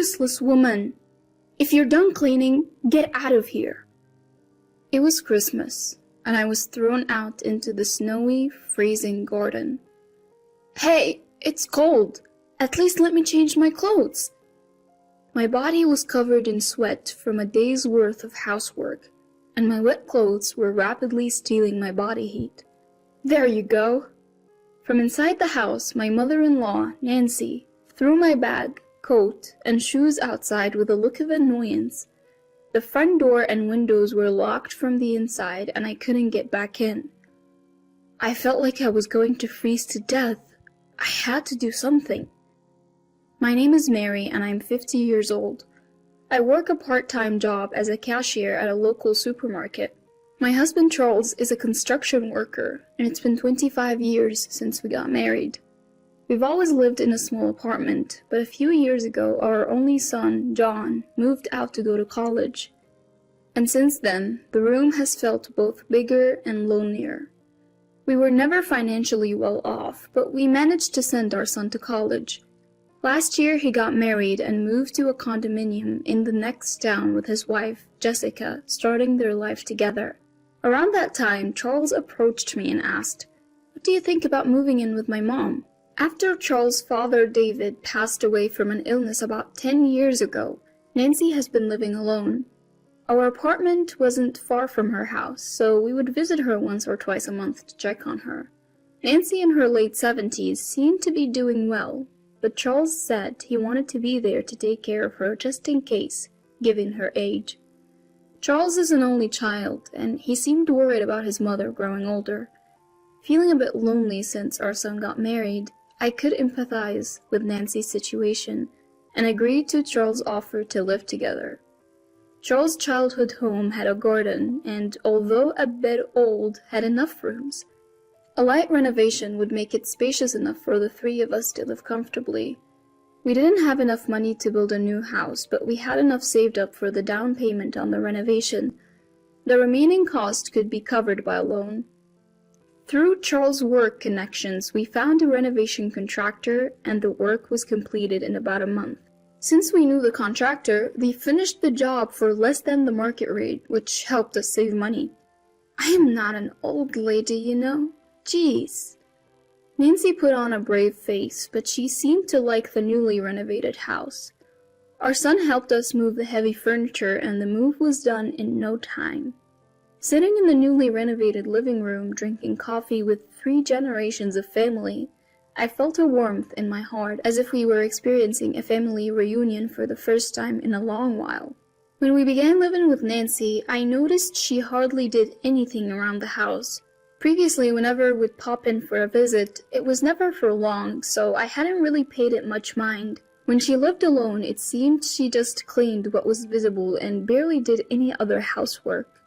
useless woman! If you're done cleaning, get out of here." It was Christmas, and I was thrown out into the snowy, freezing garden. "Hey, it's cold. At least let me change my clothes." My body was covered in sweat from a day's worth of housework, and my wet clothes were rapidly stealing my body heat. "There you go." From inside the house, my mother-in-law, Nancy, threw my bag, coat, and shoes outside with a look of annoyance. The front door and windows were locked from the inside, and I couldn't get back in. I felt like I was going to freeze to death. I had to do something. My name is Mary, and I'm 50 years old. I work a part-time job as a cashier at a local supermarket. My husband Charles is a construction worker, and it's been 25 years since we got married. We've always lived in a small apartment, but a few years ago our only son, John, moved out to go to college. And since then, the room has felt both bigger and lonelier. We were never financially well off, but we managed to send our son to college. Last year he got married and moved to a condominium in the next town with his wife, Jessica, starting their life together. Around that time, Charles approached me and asked, "What do you think about moving in with my mom?" After Charles' father, David, passed away from an illness about 10 years ago, Nancy has been living alone. Our apartment wasn't far from her house, so we would visit her once or twice a month to check on her. Nancy in her late 70s seemed to be doing well, but Charles said he wanted to be there to take care of her just in case, given her age. Charles is an only child, and he seemed worried about his mother growing older. Feeling a bit lonely since our son got married, I could empathize with Nancy's situation and agreed to Charles' offer to live together. Charles' childhood home had a garden and, although a bit old, had enough rooms. A light renovation would make it spacious enough for the three of us to live comfortably. We didn't have enough money to build a new house, but we had enough saved up for the down payment on the renovation. The remaining cost could be covered by a loan. Through Charles' work connections, we found a renovation contractor, and the work was completed in about a month. Since we knew the contractor, they finished the job for less than the market rate, which helped us save money. I am not an old lady, you know. Jeez. Nancy put on a brave face, but she seemed to like the newly renovated house. Our son helped us move the heavy furniture, and the move was done in no time. Sitting in the newly renovated living room, drinking coffee with 3 generations of family, I felt a warmth in my heart, as if we were experiencing a family reunion for the first time in a long while. When we began living with Nancy, I noticed she hardly did anything around the house. Previously, whenever we'd pop in for a visit, it was never for long, so I hadn't really paid it much mind. When she lived alone, it seemed she just cleaned what was visible and barely did any other housework.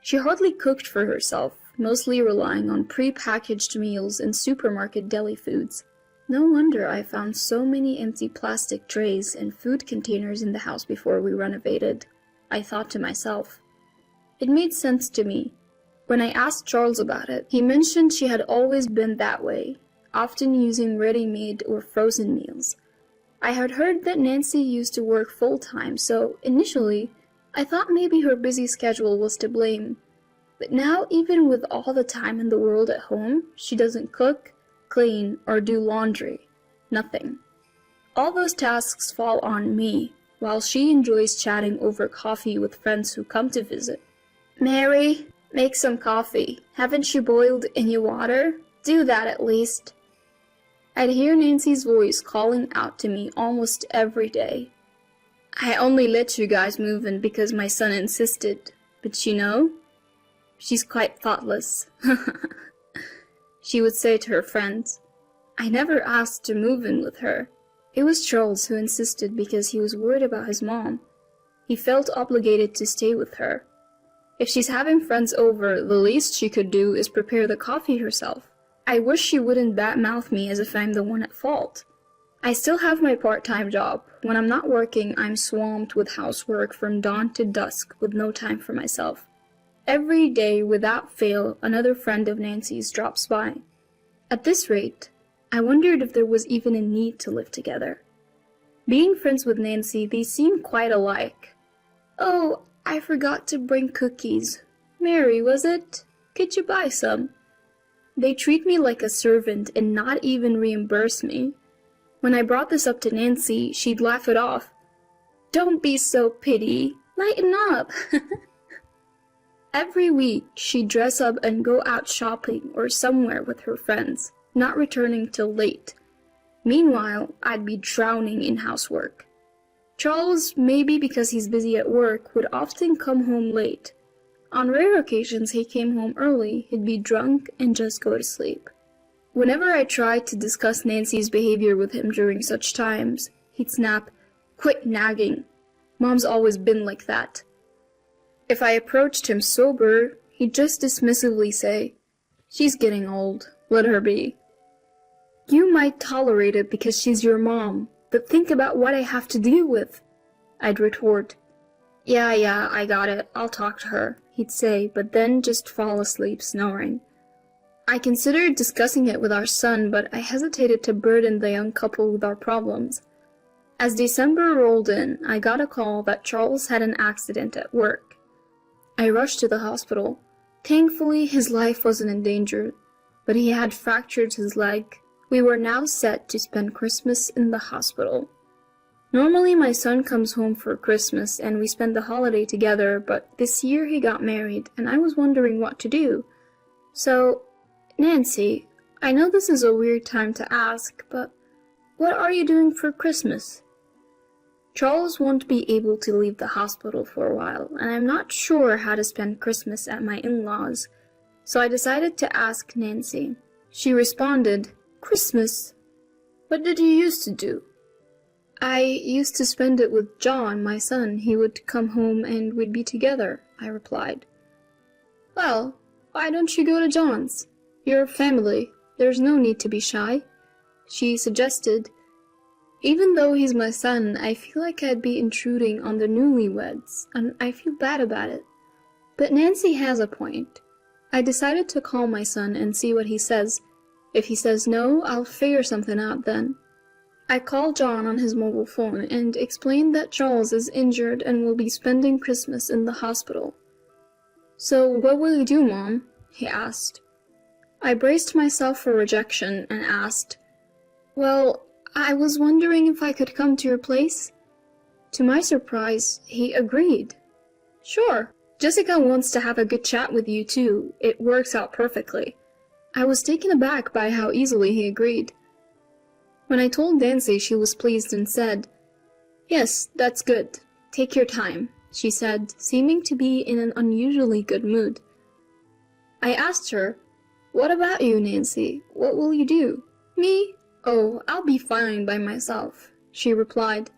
She hardly cooked for herself, mostly relying on pre-packaged meals and supermarket deli foods. No wonder I found so many empty plastic trays and food containers in the house before we renovated, I thought to myself. It made sense to me. When I asked Charles about it, he mentioned she had always been that way, often using ready-made or frozen meals. I had heard that Nancy used to work full-time, so initially, I thought maybe her busy schedule was to blame. But now, even with all the time in the world at home, she doesn't cook, clean, or do laundry. Nothing. All those tasks fall on me, while she enjoys chatting over coffee with friends who come to visit. "Mary, make some coffee. Haven't you boiled any water? Do that at least." I'd hear Nancy's voice calling out to me almost every day. "I only let you guys move in because my son insisted, but you know, she's quite thoughtless," she would say to her friends. I never asked to move in with her. It was Charles who insisted because he was worried about his mom. He felt obligated to stay with her. If she's having friends over, the least she could do is prepare the coffee herself. I wish she wouldn't badmouth me as if I'm the one at fault. I still have my part-time job. When I'm not working, I'm swamped with housework from dawn to dusk with no time for myself. Every day, without fail, another friend of Nancy's drops by. At this rate, I wondered if there was even a need to live together. Being friends with Nancy, they seem quite alike. "Oh, I forgot to bring cookies. Mary, was it? Could you buy some?" They treat me like a servant and not even reimburse me. When I brought this up to Nancy, she'd laugh it off. "Don't be so pity. Lighten up." Every week, she'd dress up and go out shopping or somewhere with her friends, not returning till late. Meanwhile, I'd be drowning in housework. Charles, maybe because he's busy at work, would often come home late. On rare occasions he came home early, he'd be drunk and just go to sleep. Whenever I tried to discuss Nancy's behavior with him during such times, he'd snap, "Quit nagging. Mom's always been like that." If I approached him sober, he'd just dismissively say, "She's getting old. Let her be." "You might tolerate it because she's your mom, but think about what I have to deal with," I'd retort. Yeah, I got it. I'll talk to her," he'd say, but then just fall asleep snoring. I considered discussing it with our son, but I hesitated to burden the young couple with our problems. As December rolled in, I got a call that Charles had an accident at work. I rushed to the hospital. Thankfully, his life wasn't in danger, but he had fractured his leg. We were now set to spend Christmas in the hospital. Normally, my son comes home for Christmas and we spend the holiday together, but this year he got married and I was wondering what to do. So, Nancy, I know this is a weird time to ask, but what are you doing for Christmas? Charles won't be able to leave the hospital for a while, and I'm not sure how to spend Christmas at my in-laws, so I decided to ask Nancy. She responded, "Christmas? What did you used to do?" "I used to spend it with John, my son. He would come home and we'd be together," I replied. "Well, why don't you go to John's? You're family. There's no need to be shy," she suggested. Even though he's my son, I feel like I'd be intruding on the newlyweds, and I feel bad about it. But Nancy has a point. I decided to call my son and see what he says. If he says no, I'll figure something out then. I called John on his mobile phone and explained that Charles is injured and will be spending Christmas in the hospital. "So what will you do, Mom?" he asked. I braced myself for rejection and asked, "Well, I was wondering if I could come to your place." To my surprise, he agreed. "Sure. Jessica wants to have a good chat with you too. It works out perfectly." I was taken aback by how easily he agreed. When I told Nancy, she was pleased and said, "Yes, that's good. Take your time," she said, seeming to be in an unusually good mood. I asked her, "What about you, Nancy? What will you do?" "Me? Oh, I'll be fine by myself," she replied.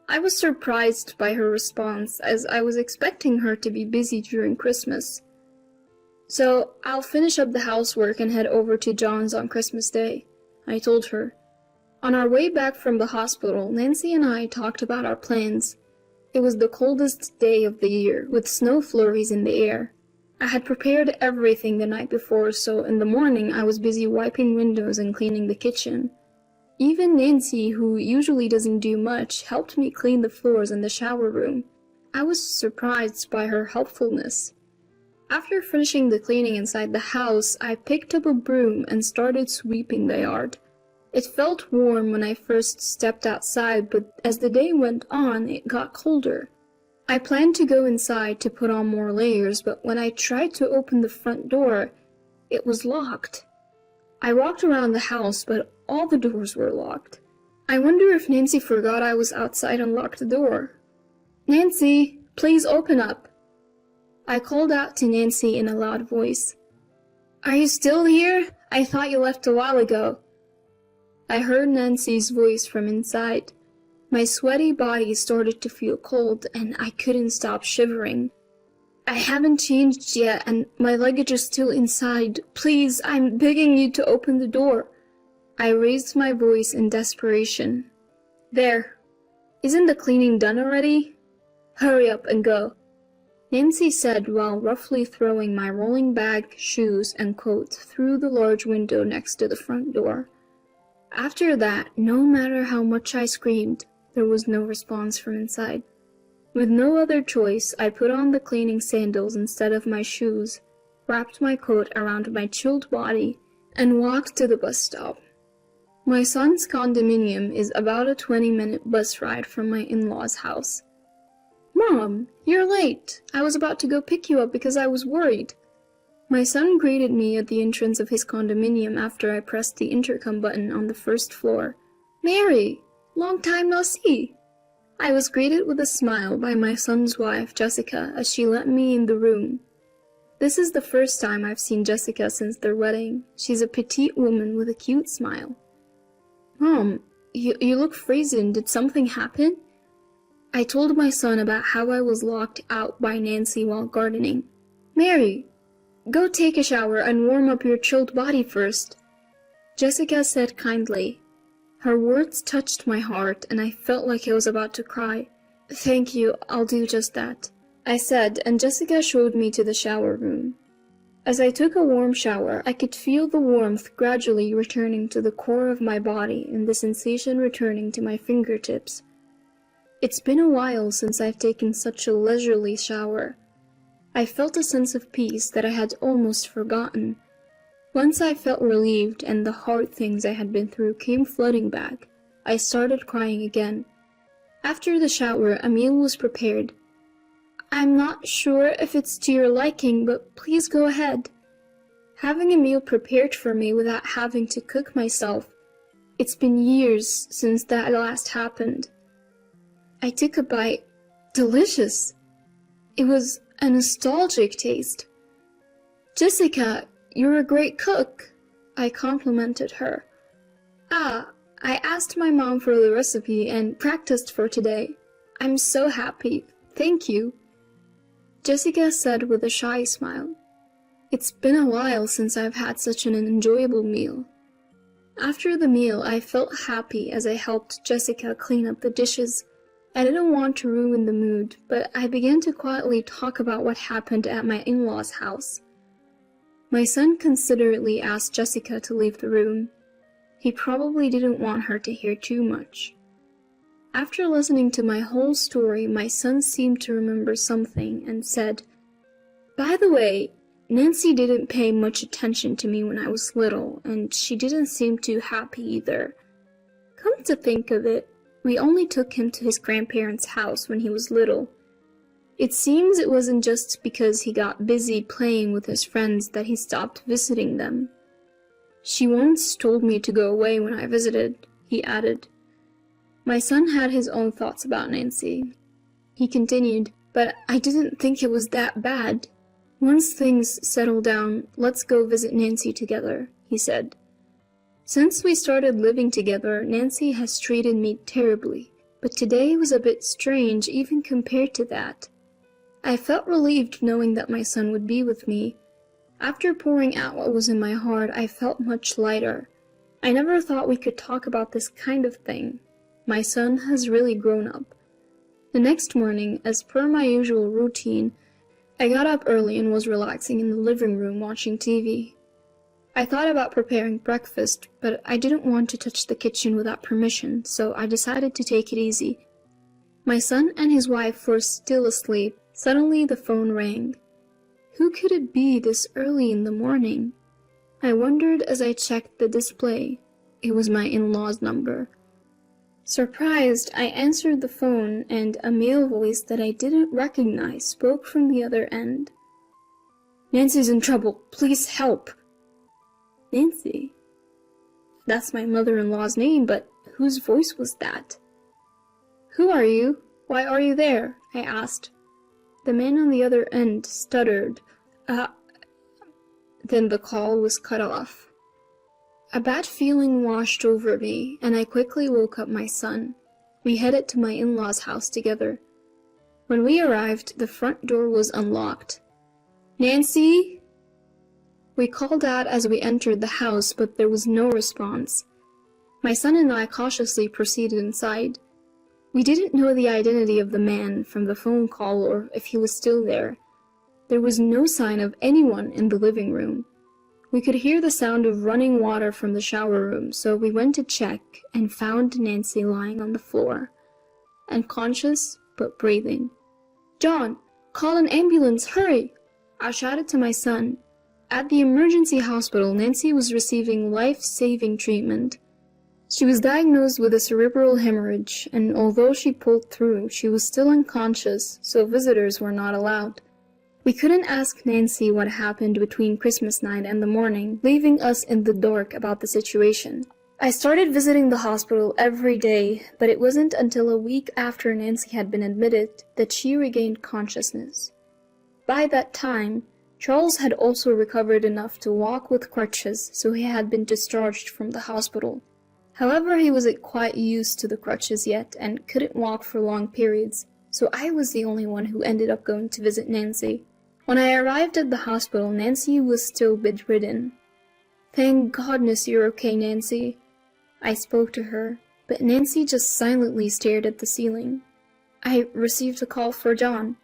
I was surprised by her response, as I was expecting her to be busy during Christmas. "So, I'll finish up the housework and head over to John's on Christmas Day," I told her. On our way back from the hospital, Nancy and I talked about our plans. It was the coldest day of the year, with snow flurries in the air. I had prepared everything the night before, so in the morning I was busy wiping windows and cleaning the kitchen. Even Nancy, who usually doesn't do much, helped me clean the floors in the shower room. I was surprised by her helpfulness. After finishing the cleaning inside the house, I picked up a broom and started sweeping the yard. It felt warm when I first stepped outside, but as the day went on, it got colder. I planned to go inside to put on more layers, but when I tried to open the front door, it was locked. I walked around the house, but all the doors were locked. I wonder if Nancy forgot I was outside and locked the door. "Nancy, please open up." I called out to Nancy in a loud voice. "Are you still here? I thought you left a while ago." I heard Nancy's voice from inside. My sweaty body started to feel cold, and I couldn't stop shivering. "I haven't changed yet, and my luggage is still inside. Please, I'm begging you to open the door." I raised my voice in desperation. "There. Isn't the cleaning done already? Hurry up and go," Nancy said while roughly throwing my rolling bag, shoes, and coat through the large window next to the front door. After that, no matter how much I screamed, There was no response from inside. With no other choice, I put on the cleaning sandals instead of my shoes, wrapped my coat around my chilled body, and walked to the bus stop. My son's condominium is about a 20-minute bus ride from my in-laws' house. "Mom, you're late. I was about to go pick you up because I was worried." My son greeted me at the entrance of his condominium after I pressed the intercom button on the first floor. "Mary, long time no see." I was greeted with a smile by my son's wife, Jessica, as she let me in the room. This is the first time I've seen Jessica since their wedding. She's a petite woman with a cute smile. "Mom, you look frozen. Did something happen?" I told my son about how I was locked out by Nancy while gardening. "Mary, go take a shower and warm up your chilled body first," Jessica said kindly. Her words touched my heart, and I felt like I was about to cry. "Thank you, I'll do just that," I said, and Jessica showed me to the shower room. As I took a warm shower, I could feel the warmth gradually returning to the core of my body and the sensation returning to my fingertips. It's been a while since I've taken such a leisurely shower. I felt a sense of peace that I had almost forgotten. Once I felt relieved and the hard things I had been through came flooding back, I started crying again. After the shower, a meal was prepared. "I'm not sure if it's to your liking, but please go ahead." Having a meal prepared for me without having to cook myself. It's been years since that last happened. I took a bite. Delicious. It was a nostalgic taste. "Jessica, you're a great cook," I complimented her. "Ah, I asked my mom for the recipe and practiced for today. I'm so happy. Thank you," Jessica said with a shy smile. It's been a while since I've had such an enjoyable meal. After the meal, I felt happy as I helped Jessica clean up the dishes. I didn't want to ruin the mood, but I began to quietly talk about what happened at my in-laws' house. My son considerately asked Jessica to leave the room. He probably didn't want her to hear too much. After listening to my whole story, my son seemed to remember something and said, "By the way, Nancy didn't pay much attention to me when I was little, and she didn't seem too happy either. Come to think of it, we only took him to his grandparents' house when he was little. It seems it wasn't just because he got busy playing with his friends that he stopped visiting them. She once told me to go away when I visited," he added. My son had his own thoughts about Nancy. He continued, "But I didn't think it was that bad. Once things settle down, let's go visit Nancy together," he said. Since we started living together, Nancy has treated me terribly, but today was a bit strange even compared to that. I felt relieved knowing that my son would be with me. After pouring out what was in my heart, I felt much lighter. I never thought we could talk about this kind of thing. My son has really grown up. The next morning, as per my usual routine, I got up early and was relaxing in the living room watching TV. I thought about preparing breakfast, but I didn't want to touch the kitchen without permission, so I decided to take it easy. My son and his wife were still asleep. Suddenly the phone rang. Who could it be this early in the morning? I wondered as I checked the display. It was my in-law's number. Surprised, I answered the phone, and a male voice that I didn't recognize spoke from the other end. "Nancy's in trouble. Please help." Nancy? That's my mother-in-law's name, but whose voice was that? "Who are you? Why are you there?" I asked. The man on the other end stuttered, Then the call was cut off. A bad feeling washed over me, and I quickly woke up my son. We headed to my in-laws' house together. When we arrived, the front door was unlocked. "Nancy?" We called out as we entered the house, but there was no response. My son and I cautiously proceeded inside. We didn't know the identity of the man from the phone call or if he was still there. There was no sign of anyone in the living room. We could hear the sound of running water from the shower room, so we went to check and found Nancy lying on the floor. unconscious but breathing. "John, call an ambulance, hurry!" I shouted to my son. At the emergency hospital, Nancy was receiving life-saving treatment. She was diagnosed with a cerebral hemorrhage, and although she pulled through, she was still unconscious, so visitors were not allowed. We couldn't ask Nancy what happened between Christmas night and the morning, leaving us in the dark about the situation. I started visiting the hospital every day, but it wasn't until a week after Nancy had been admitted that she regained consciousness. By that time, Charles had also recovered enough to walk with crutches, so he had been discharged from the hospital. However, he wasn't quite used to the crutches yet and couldn't walk for long periods, so I was the only one who ended up going to visit Nancy. When I arrived at the hospital, Nancy was still bedridden. "Thank goodness you're okay, Nancy." I spoke to her, but Nancy just silently stared at the ceiling. "I received a call for John."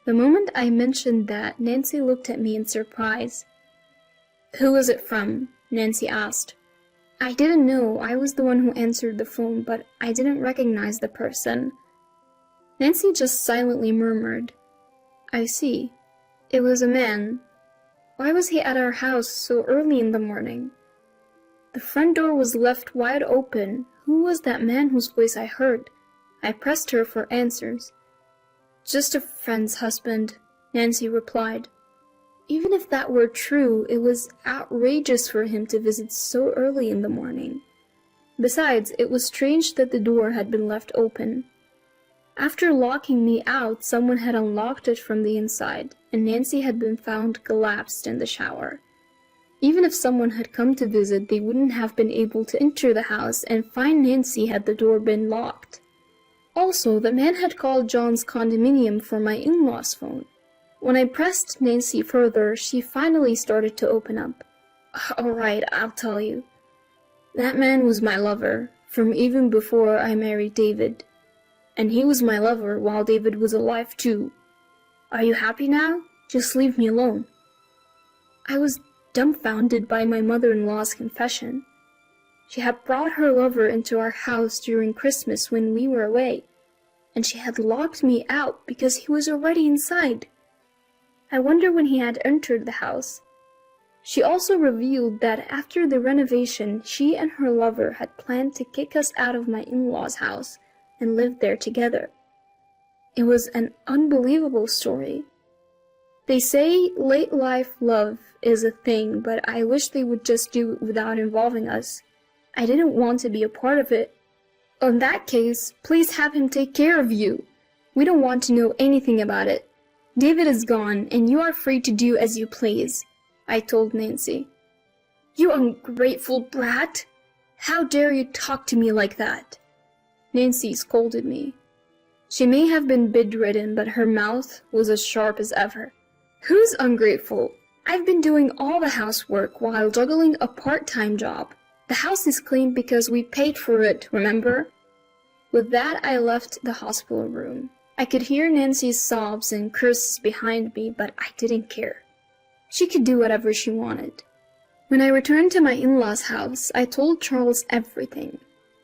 The moment I mentioned that, Nancy looked at me in surprise. "Who was it from?" Nancy asked. I didn't know. I was the one who answered the phone, but I didn't recognize the person. Nancy just silently murmured, "I see. It was a man. Why was he at our house so early in the morning?" The front door was left wide open. Who was that man whose voice I heard? I pressed her for answers. "Just a friend's husband," Nancy replied. Even if that were true, it was outrageous for him to visit so early in the morning. Besides, it was strange that the door had been left open. After locking me out, someone had unlocked it from the inside, and Nancy had been found collapsed in the shower. Even if someone had come to visit, they wouldn't have been able to enter the house and find Nancy had the door been locked. Also, the man had called John's condominium for my in-laws' phone. When I pressed Nancy further, she finally started to open up. "All right, I'll tell you. That man was my lover, from even before I married David. And he was my lover while David was alive too. Are you happy now? Just leave me alone." I was dumbfounded by my mother-in-law's confession. She had brought her lover into our house during Christmas when we were away, and she had locked me out because he was already inside. I wonder when he had entered the house. She also revealed that after the renovation, she and her lover had planned to kick us out of my in-laws' house and live there together. It was an unbelievable story. They say late life love is a thing, but I wish they would just do it without involving us. I didn't want to be a part of it. In that case, please have him take care of you. We don't want to know anything about it. David is gone, and you are free to do as you please, I told Nancy. "You ungrateful brat! How dare you talk to me like that?" Nancy scolded me. She may have been bedridden, but her mouth was as sharp as ever. "Who's ungrateful? I've been doing all the housework while juggling a part-time job. The house is clean because we paid for it, remember?" With that, I left the hospital room. I could hear Nancy's sobs and curses behind me, but I didn't care. She could do whatever she wanted. When I returned to my in-laws' house, I told Charles everything.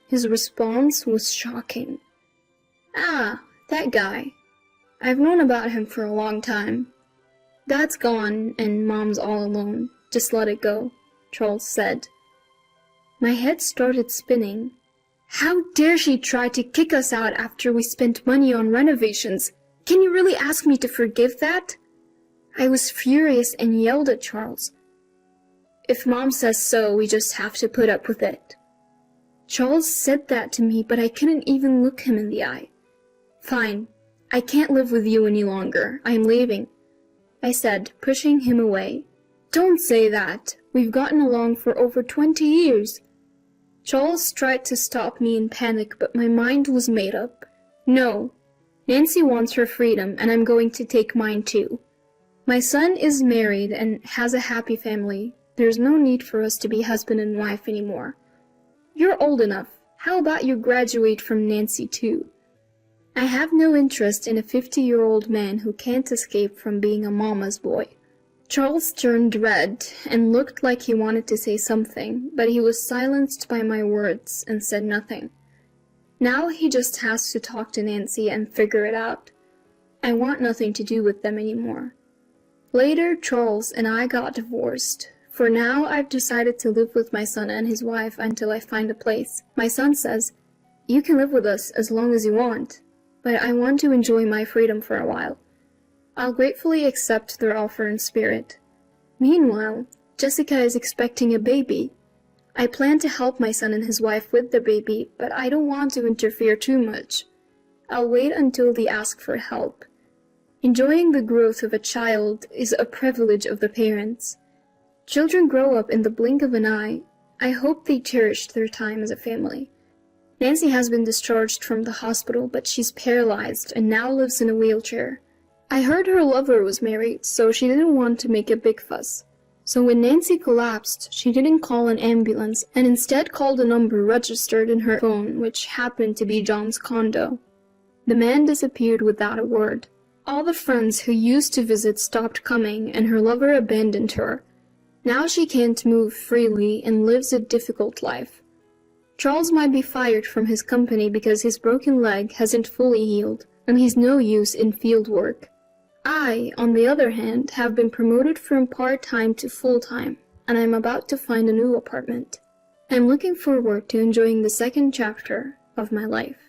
His response was shocking. "Ah, that guy. I've known about him for a long time. Dad's gone and Mom's all alone. Just let it go," Charles said. My head started spinning. How dare she try to kick us out after we spent money on renovations? Can you really ask me to forgive that? I was furious and yelled at Charles. "If Mom says so, we just have to put up with it." Charles said that to me, but I couldn't even look him in the eye. "Fine. I can't live with you any longer. I'm leaving," I said, pushing him away. "Don't say that. We've gotten along for over 20 years. Charles tried to stop me in panic, but my mind was made up. No, Nancy wants her freedom, and I'm going to take mine too. My son is married and has a happy family. There's no need for us to be husband and wife anymore. You're old enough. How about you graduate from Nancy too? I have no interest in a 50-year-old man who can't escape from being a mama's boy." Charles turned red and looked like he wanted to say something, but he was silenced by my words and said nothing. Now he just has to talk to Nancy and figure it out. I want nothing to do with them anymore. Later, Charles and I got divorced. For now, I've decided to live with my son and his wife until I find a place. My son says, "You can live with us as long as you want, but I want to enjoy my freedom for a while." I'll gratefully accept their offer in spirit. Meanwhile, Jessica is expecting a baby. I plan to help my son and his wife with the baby, but I don't want to interfere too much. I'll wait until they ask for help. Enjoying the growth of a child is a privilege of the parents. Children grow up in the blink of an eye. I hope they cherished their time as a family. Nancy has been discharged from the hospital, but she's paralyzed and now lives in a wheelchair. I heard her lover was married, so she didn't want to make a big fuss. So when Nancy collapsed, she didn't call an ambulance and instead called a number registered in her phone, which happened to be John's condo. The man disappeared without a word. All the friends who used to visit stopped coming, and her lover abandoned her. Now she can't move freely and lives a difficult life. Charles might be fired from his company because his broken leg hasn't fully healed, and he's no use in field work. I, on the other hand, have been promoted from part-time to full-time, and I'm about to find a new apartment. I'm looking forward to enjoying the second chapter of my life.